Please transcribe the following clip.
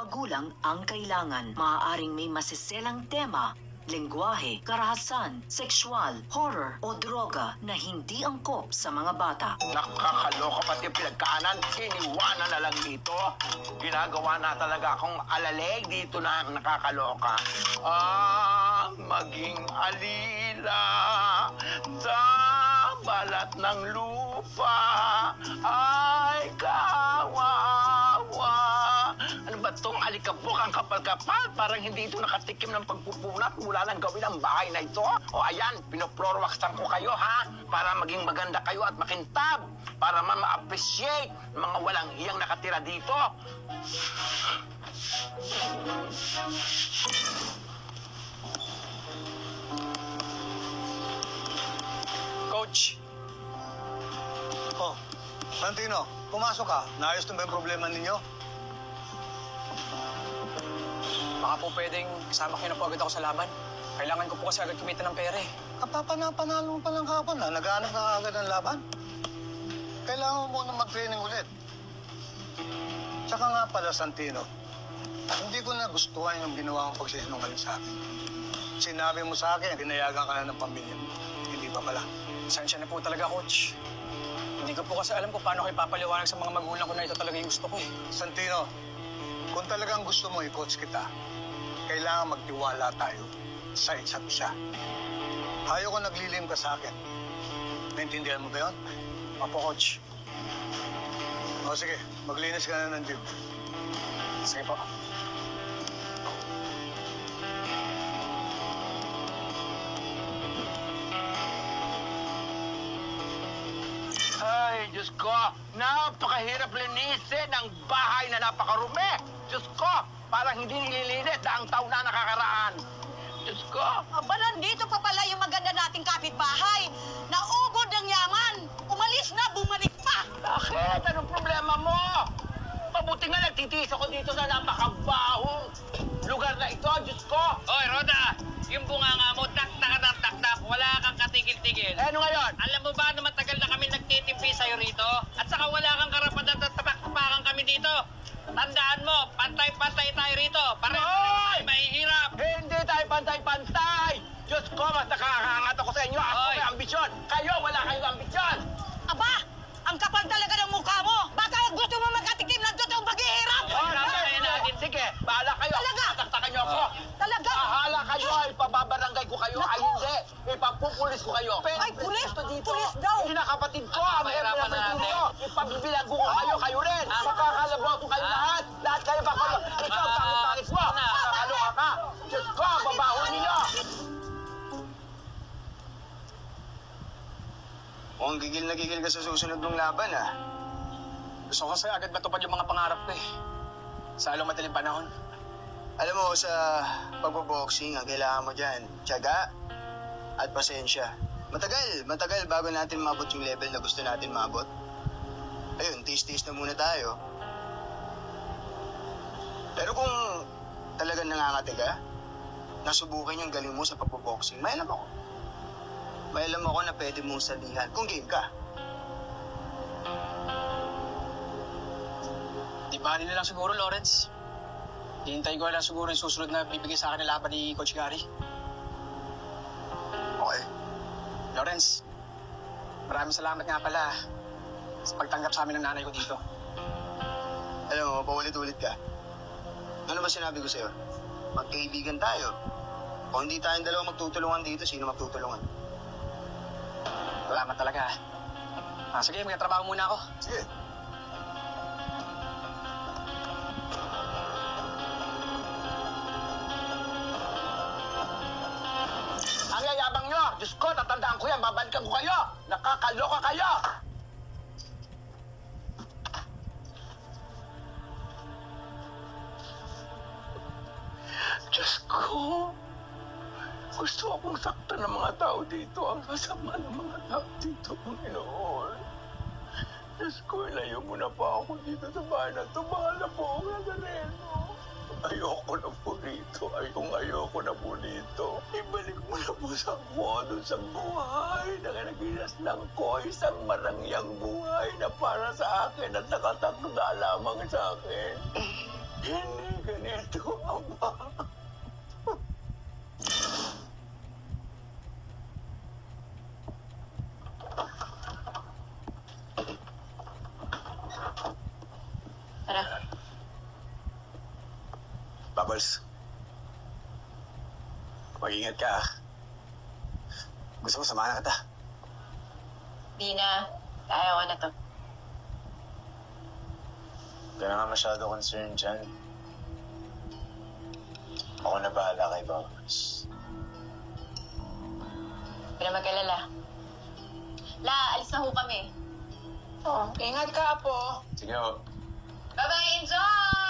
magulang ang kailangan. Maaaring may masiselang tema, lengguwahe, karahasan, sexual, horror o droga na hindi angkop sa mga bata. Nakakaloka pati pinagkaanan, iniwanan na lang dito. Ginagawa na talaga akong alaleg dito na nakakaloka. Maging alila sa balat ng lupa ay kawawa. Ano ba itong alikabok ang kapal-kapal? Parang hindi ito nakatikim ng pagpupunat mula nang gawin ang bahay na ito. O ayan, pinoprorwaxan ko kayo ha, para maging maganda kayo at makintab. Para ma-appreciate mga walang hiyang nakatira dito. Coach! Oh, Santino, pumasok ka. Naayos na ba yung problema ninyo? Baka po pwedeng kasama kayo na po agad ako sa laban. Kailangan ko po kasi agad kumita ng pera eh. Panalo mo pa lang kapon na. Naghanap na agad ng laban. Kailangan mo muna mag-training ulit. Tsaka nga pala, Santino, hindi ko na gustuhan yung ginawa mong pagsisinungaling sa akin. Sinabi mo sa akin, ginayagan ka na ng pamilya mo. Hindi ba pala? Sensya na po talaga, Coach. Hindi ko po kasi alam kung paano ko ipapaliwanag sa mga magulang ko na ito talaga yung gusto ko eh. Santino, kung talagang gusto mo i-coach kita, kailangan magtiwala tayo sa isa't isa. Ayaw ko naglilim ka sa akin. Naintindihan mo ba yun? Opo, Coach. O sige, maglinis ka na ng gym. Sige po. Ay, Diyos ko, napakahirap linisin ang bahay na napakarumi. Diyos ko, parang hindi nililinis ang taon na nakakaraan. Diyos ko. Aba, nandito pa pala yung maganda nating kapitbahay. Naubod ng yaman. Umalis na, bumalik pa. Bakit? Anong problema mo? Mabuti nga nagtitiis ako dito sa napakabahong lugar na ito, Diyos ko. Hoy, Roda! Yung bunganga mo, taktak ng taktak. Wala kang katigil-tigil. Eh, ano ngayon? Alam mo ba na matagal na kami nagtitimpi sa'yo rito? At saka wala kang karapatan at tapak-tapakan kami dito. Tandaan mo, pantay-pantay tayo rito. Pareho tayo mahihirap. Hindi tayo pantay-pantay. Diyos ko, mas nakakaangat ako sa inyo. Ako Hoy. may ambisyon. Kayo, wala kayong ambisyon. Aba, ang kapal talaga ng mukha mo. Baka gusto mo magkatikim ng totoong paghihirap. Hirapin natin. Sige, bahala kayo. Talaga? Taktakan niyo ako. Talaga? Bahala kayo. Ipababarangay ko kayo. Ay, Naku. hindi. Ipapupulis ko kayo. Ay, pulis? Ito dito. Pulis daw. Hindi na kapatid ko. Ang Pahirapan hirap natin. dito. Ipabibilago ko kayo. Kayo rin. Makakalaboto kayo lahat. Lahat kayo baka. Ikaw, pangit-pangit mo. Nakakaloka ka. Diyos ko, babaho ninyo. Mukhang gigil na gigil ka sa susunod mong laban, ah. Gusto ko kasi agad matupad yung mga pangarap ko eh. Sa along madaling panahon. Alam mo, sa pagbo-boxing, ang kailangan mo dyan, tiyaga at pasensya. Matagal bago natin mabot yung level na gusto natin mabot. Ayun, tiis-tiis na muna tayo. Pero kung talagang nangangati ka, nasubukin yung galing mo sa pagbo-boxing, may alam ako na pwede mong salihan kung game ka. Di ba na lang siguro, Lawrence? Hihintayin ko lang siguro yung susunod na bibigay sa akin ng laban ni Coach Gary. Okay. Lawrence, maraming salamat nga pala sa pagtanggap sa amin ng nanay ko dito. Alam mo, paulit-ulit ka. Ano ba sinabi ko sa'yo? Magkaibigan tayo. Kung hindi tayong dalawa magtutulungan dito, sino magtutulungan? Salamat talaga. Sige, magtatrabaho muna ako. Sige. Ang yayabang nyo. Diyos ko, tatandaan ko yan. Babalikan ko kayo. Nakakaloka kayo. Diyos ko. Gusto akong saktan ng mga tao dito. Ang kasama ng mga tao dito, Panginoon. Diyos ko, ilayo mo na pa ako dito sa bahay na ito. Bahala po ako Nazareno. Ayoko na po rito. Ayoko na po rito. Ibalik mo na po sa ako doon sa buhay na kinaginaslang ko. Isang marangyang buhay na para sa akin at nakatakda lamang sa akin. Hindi Bubbles. Mag-ingat ka, ah. Gusto mo samahan kita? Di na. Kaya ko na to. Huwag ka na nga masyado concerned dyan. Ako na bahala kay Bubbles. Huwag ka na mag-alala. La, alis na ho kami. Oh, ingat ka po. Sige, ho. Bye-bye, enjoy!